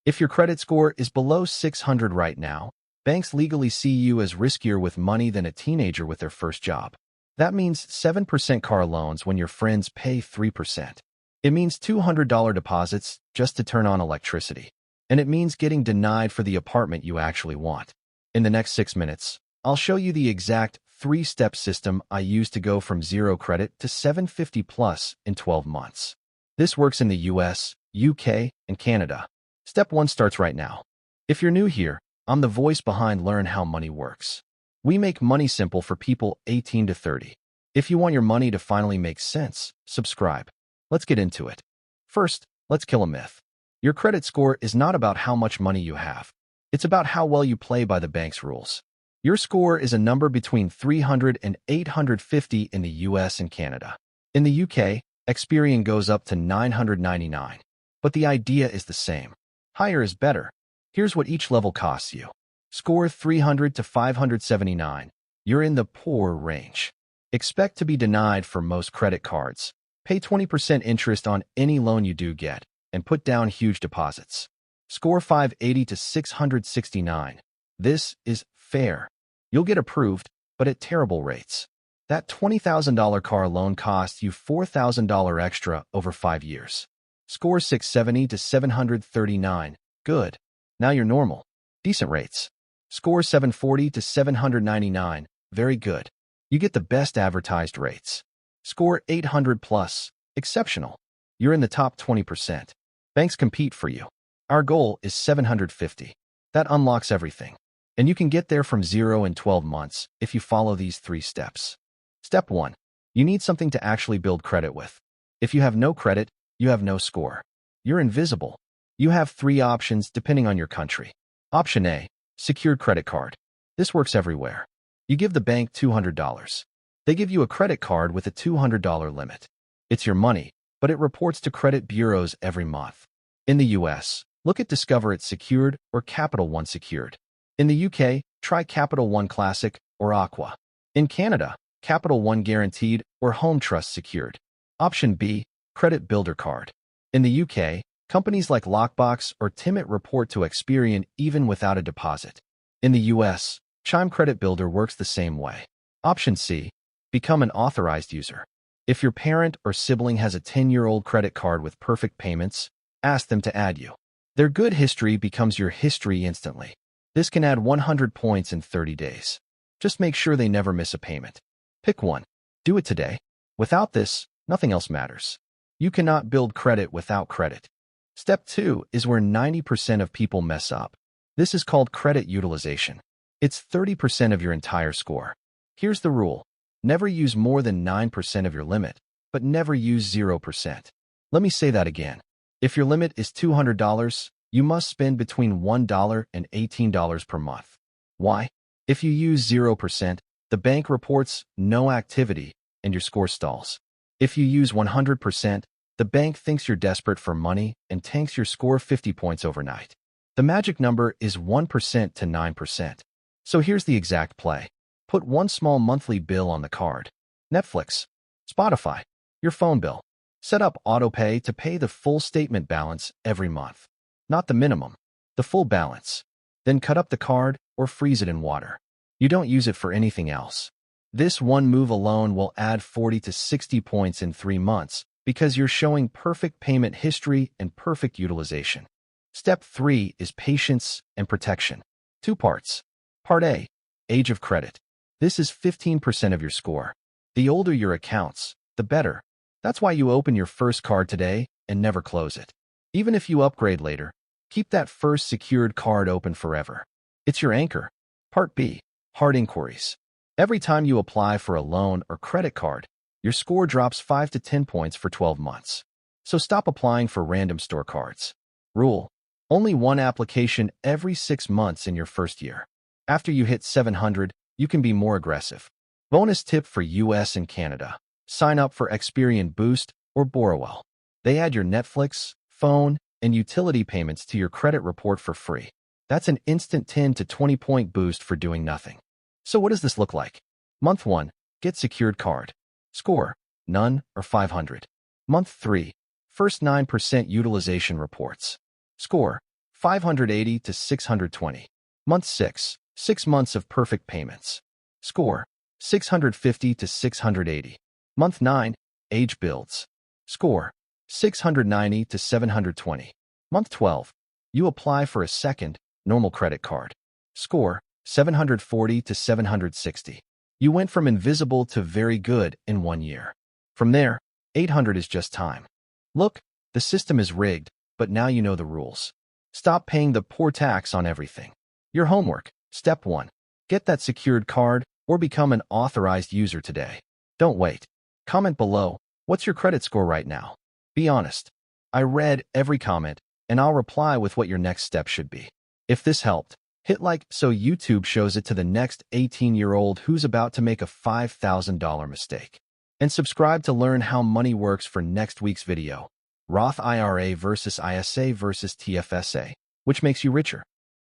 If your credit score is below 600 right now, banks legally see you as riskier with money than a teenager with their first job. That means 7% car loans when your friends pay 3%. It means $200 deposits just to turn on electricity. And it means getting denied for the apartment you actually want. In the next 6 minutes, I'll show you the exact 3-step system I use to go from 0 credit to 750 plus in 12 months. This works in the US, UK, and Canada. Step 1 starts right now. If you're new here, I'm the voice behind Learn How Money Works. We make money simple for people 18 to 30. If you want your money to finally make sense, subscribe. Let's get into it. First, let's kill a myth. Your credit score is not about how much money you have. It's about how well you play by the bank's rules. Your score is a number between 300 and 850 in the US and Canada. In the UK, Experian goes up to 999. But the idea is the same. Higher is better. Here's what each level costs you. Score 300 to 579. You're in the poor range. Expect to be denied for most credit cards. Pay 20% interest on any loan you do get, and put down huge deposits. Score 580 to 669. This is fair. You'll get approved, but at terrible rates. That $20,000 car loan costs you $4,000 extra over 5 years. Score 670 to 739. Good. Now you're normal. Decent rates. Score 740 to 799. Very good. You get the best advertised rates. Score 800 plus. Exceptional. You're in the top 20%. Banks compete for you. Our goal is 750. That unlocks everything. And you can get there from 0 in 12 months if you follow these 3 steps. Step 1. You need something to actually build credit with. If you have no credit, you have no score. You're invisible. You have 3 options depending on your country. Option A, secured credit card. This works everywhere. You give the bank $200. They give you a credit card with a $200 limit. It's your money, but it reports to credit bureaus every month. In the US, look at Discover It Secured or Capital One Secured. In the UK, try Capital One Classic or Aqua. In Canada, Capital One Guaranteed or Home Trust Secured. Option B, Credit Builder Card. In the UK, companies like Lockbox or Timit report to Experian even without a deposit. In the US, Chime Credit Builder works the same way. Option C, become an authorized user. If your parent or sibling has a 10-year-old credit card with perfect payments, ask them to add you. Their good history becomes your history instantly. This can add 100 points in 30 days. Just make sure they never miss a payment. Pick one. Do it today. Without this, nothing else matters. You cannot build credit without credit. Step 2 is where 90% of people mess up. This is called credit utilization. It's 30% of your entire score. Here's the rule. Never use more than 9% of your limit, but never use 0%. Let me say that again. If your limit is $200, you must spend between $1 and $18 per month. Why? If you use 0%, the bank reports no activity and your score stalls. If you use 100%, the bank thinks you're desperate for money and tanks your score 50 points overnight. The magic number is 1% to 9%. So here's the exact play. Put one small monthly bill on the card. Netflix, Spotify, your phone bill. Set up autopay to pay the full statement balance every month. Not the minimum, the full balance. Then cut up the card or freeze it in water. You don't use it for anything else. This one move alone will add 40 to 60 points in 3 months because you're showing perfect payment history and perfect utilization. Step 3 is patience and protection. 2 parts. Part A, age of credit. This is 15% of your score. The older your accounts, the better. That's why you open your first card today and never close it. Even if you upgrade later, keep that first secured card open forever. It's your anchor. Part B, hard inquiries. Every time you apply for a loan or credit card, your score drops 5 to 10 points for 12 months. So stop applying for random store cards. Rule: only one application every 6 months in your first year. After you hit 700, you can be more aggressive. Bonus tip for US and Canada. Sign up for Experian Boost or Borrowell. They add your Netflix, phone, and utility payments to your credit report for free. That's an instant 10 to 20 point boost for doing nothing. So what does this look like? Month 1, get secured card. Score, none or 500. Month 3, first 9% utilization reports. Score, 580 to 620. Month 6, 6 months of perfect payments. Score, 650 to 680. Month 9, age builds. Score, 690 to 720. Month 12, you apply for a second, normal credit card. Score, 740 to 760. You went from invisible to very good in 1 year. From there, 800 is just time. Look, the system is rigged, but now you know the rules. Stop paying the poor tax on everything. Your homework, step 1. Get that secured card or become an authorized user today. Don't wait. Comment below, what's your credit score right now? Be honest. I read every comment, and I'll reply with what your next step should be. If this helped, hit like so YouTube shows it to the next 18-year-old who's about to make a $5,000 mistake. And subscribe to learn how money works for next week's video. Roth IRA versus ISA versus TFSA. Which makes you richer?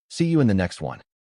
See you in the next one.